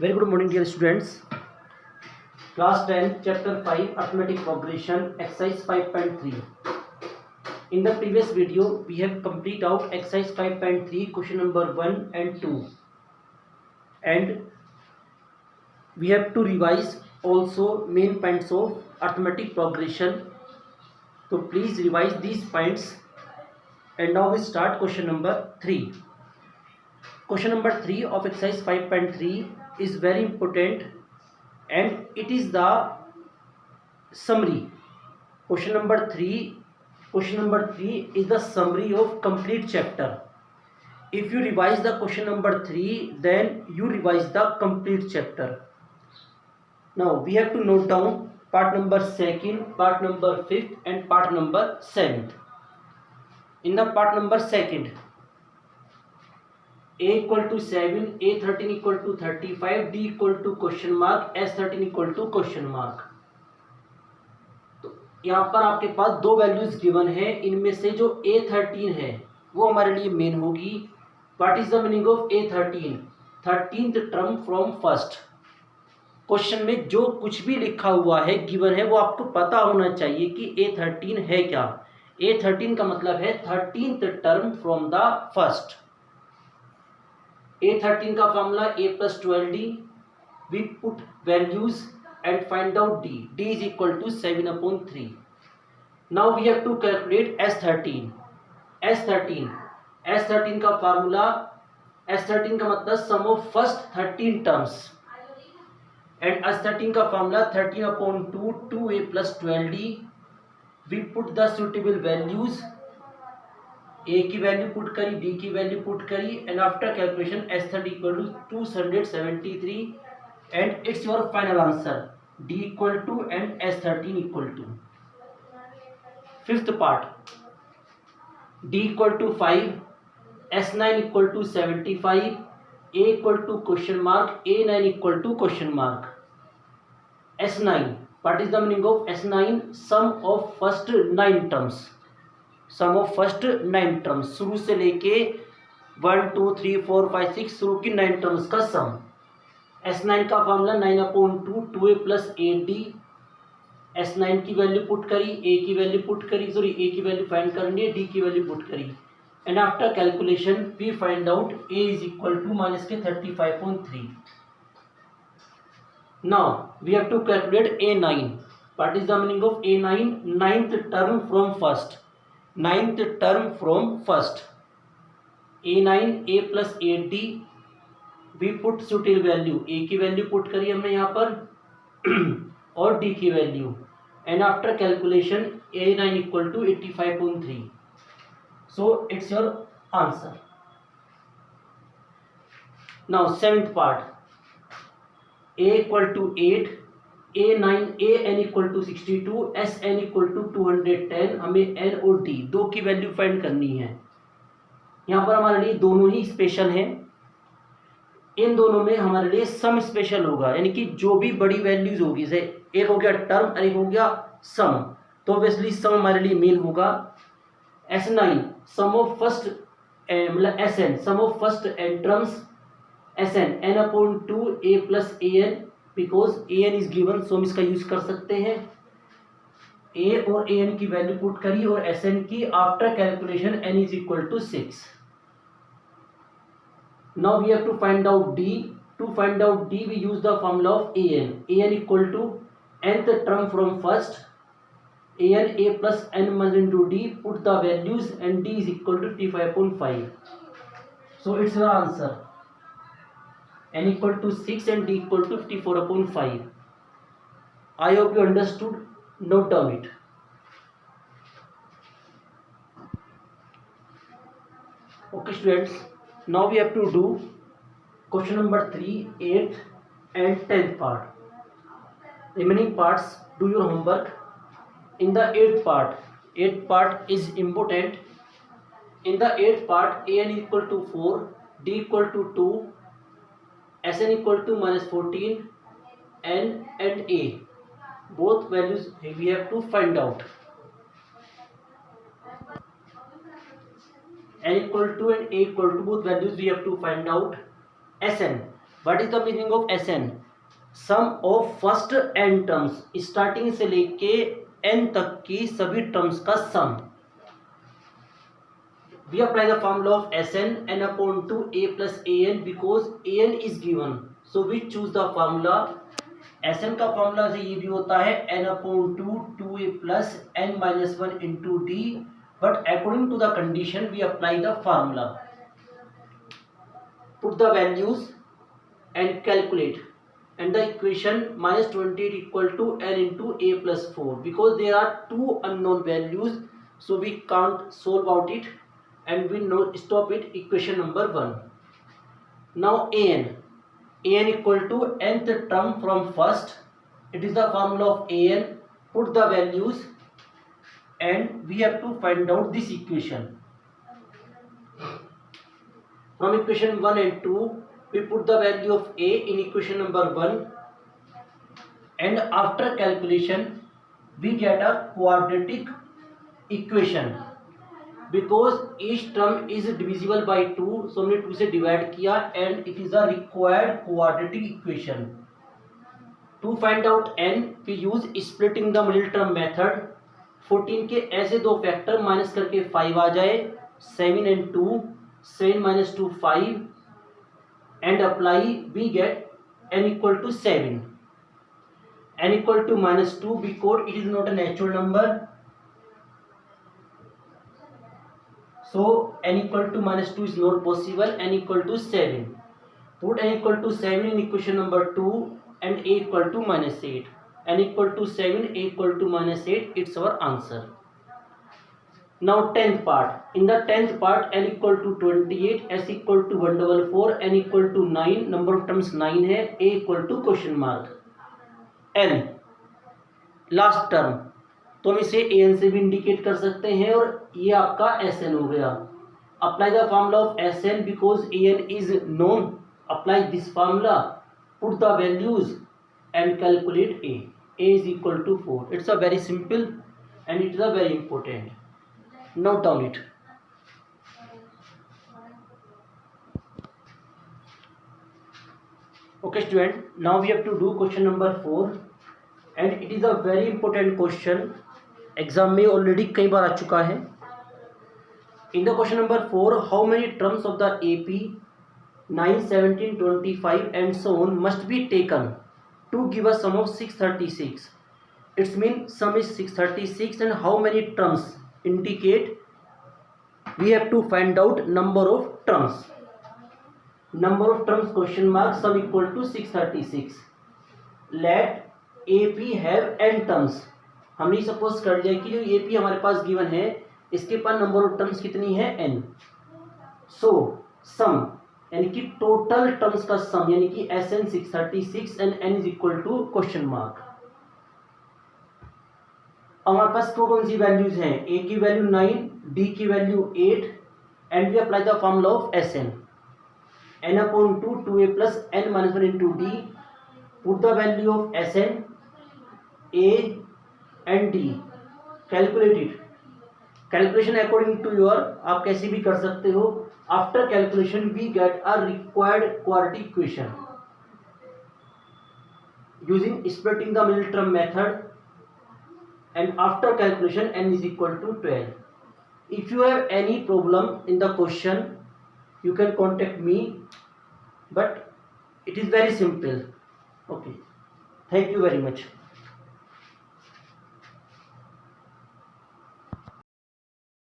Very good morning, dear students. Class 10, Chapter 5, Arithmetic Progression, Exercise 5.3. In the previous video, we have complete out Exercise 5.3, question number 1 and 2. And we have to revise also main points of arithmetic progression. So please revise these points. And now we start question number 3. Question number 3 of Exercise 5.3 is very important. And it is the summary. Question number 3 is the summary of complete chapter. If you revise the question number 3, then you revise the complete chapter. Now we have to note down part number 2nd, part number 5th and part number 7th. In the part number 2nd, a equal to 7, a13 equal to 35, d equal to question mark, s13 equal to question mark. तो यहाँ पर आपके पास दो values given है, इनमें से जो a13 है वो हमारे लिए मेन होगी. What is the meaning of a13? 13th term from first. Question में जो कुछ भी लिखा हुआ है गिवन है वो आपको पता होना चाहिए कि a13 है क्या. a13 का मतलब है 13th term from the first. A13 का formula a plus 12d. We put values and find out d. d is equal to 7/3. Now we have to calculate S13. S13 का फॉर्मूला, S13 का मतलब sum of first 13 terms. And S13 का formula 13/2 2a plus 12d. We put the suitable values. a की value put करी, d की value put करी, and after calculation S13 equal to 273 and it's your final answer d equal to and S13 equal to. Fifth part, d equal to 5, S9 equal to 75, a equal to question mark, a9 equal to question mark. S9, what is the meaning of S9? Sum of first 9 terms. Sum of first 9 terms, शुरू से लेके 1 2 3 4 5 6 शुरू की 9 terms का सम. S9 का formula 9/2 2a plus 8d. S9 की value put करी, a की वैल्यू पुट करी, a की वैल्यू फाइंड करनी है, d की वैल्यू पुट करी, and after calculation we find out a is equal to -35.3. Now we have to calculate a9. What is the meaning of a9? 9th term from first. 9th term from first. a9 a plus 8d. we put suitable value. a की value put करी हमने यहाँ पर और d की value, and after calculation a9 equal to 85.3. So it's your answer. Now seventh part, a equal to 8, an equal to 62, sn equal to 210. हमें n और d दो की वैल्यू फाइंड करनी है. यहाँ पर हमारे लिए दोनों ही स्पेशल हैं. इन दोनों में हमारे लिए सम स्पेशल होगा, यानी कि जो भी बड़ी वैल्यूज होगी, जैसे एक हो गया टर्म और एक हो गया सम, तो ऑब्वियसली सम हमारे लिए मेन होगा. S9 सम ऑफ फर्स्ट मतलब Sn sum of first n terms. Sn n/2 a plus an, because an is given, so हम इसका यूज कर सकते हैं. a और an की वैल्यू पुट करी और Sn की, after calculation n is equal to 6. Now we have to find out d. To find out d we use the formula of an equal to nth term from first. an a plus n minus into d, put the values and d is equal to 55.5. so it's your answer. n equal to 6 and d equal to 54/5. I hope you understood. Note down it. Okay students, now we have to do question number 3, 8th and 10th part. Remaining parts, do your homework. In the 8th part is important. In the 8th part, an equal to 4, d equal to 2, Sn equal to -14, n and a, both values we have to find out. n equal to and a equal to, both values we have to find out. Sn what is the meaning of Sn? Sum of first n terms, starting से लेके n तक की सभी terms का sum. We apply the formula of Sn n upon 2a plus an because an is given. So we choose the formula. Sn का formula से ये भी होता है n upon 2 2a plus n minus 1 into d. But according to the condition we apply the formula. Put the values and calculate. And the equation minus 28 equal to n into a plus 4. Because there are two unknown values, so we can't solve out it. And we know stop it. Equation number 1. Now an equal to nth term from first. It is the formula of an. Put the values and we have to find out this equation. From equation 1 and 2 we put the value of a in equation number 1, and after calculation we get a quadratic equation. Because each term is divisible by 2, so हमने 2 से divide किया and it is a required quadratic equation. To find out n we use splitting the middle term method. 14 के ऐसे दो factor minus करके 5 आ जाए, 7 and 2, 7 minus 2 5, and apply we get n equal to 7. n equal to minus 2 because it is not a natural number. So n equal to minus 2 is not possible. N equal to 7. Put n equal to 7 in equation number 2 and a equal to minus 8. N equal to 7, a equal to minus 8. It's our answer. Now 10th part. In the 10th part n equal to 28, s equal to 144, n equal to 9. Number of terms 9 है. A equal to question mark. n last term. तो हम इसे an से भी indicate कर सकते हैं और ये आपका Sn हो गया. Apply the formula of Sn because an is known. Apply this formula, put the values and calculate a. a is equal to 4. It's a very simple and it is a very important. Note down it. Okay student, now we have to do question number 4 and it is a very important question. Exam में already कई बार आ चुका है. In the question number 4, how many terms of the AP 9 17 25 and so on must be taken to give a sum of 636. It's mean sum is 636 and how many terms indicate we have to find out number of terms. Number of terms question mark sum equal to 636. Let AP have n terms. हमने suppose कर लिया कि जो AP हमारे पास given है इसके पास number of terms कितनी है n. सो सम यानी कि टोटल टर्म्स का सम यानी कि Sn 636 and n is equal to question mark. हमारे पास कौन सी वैल्यूज हैं? A की वैल्यू 9, D की value 8 and we apply the formula of Sn. n upon 2 2a plus n minus 1 into d. Put the value of Sn, A and D. Calculate it. Calculation according to your, आप कैसे भी कर सकते हो. After calculation we get a required quadratic equation using splitting the middle term method, and after calculation n is equal to 12. If you have any problem in the question you can contact me, but it is very simple. Okay, thank you very much.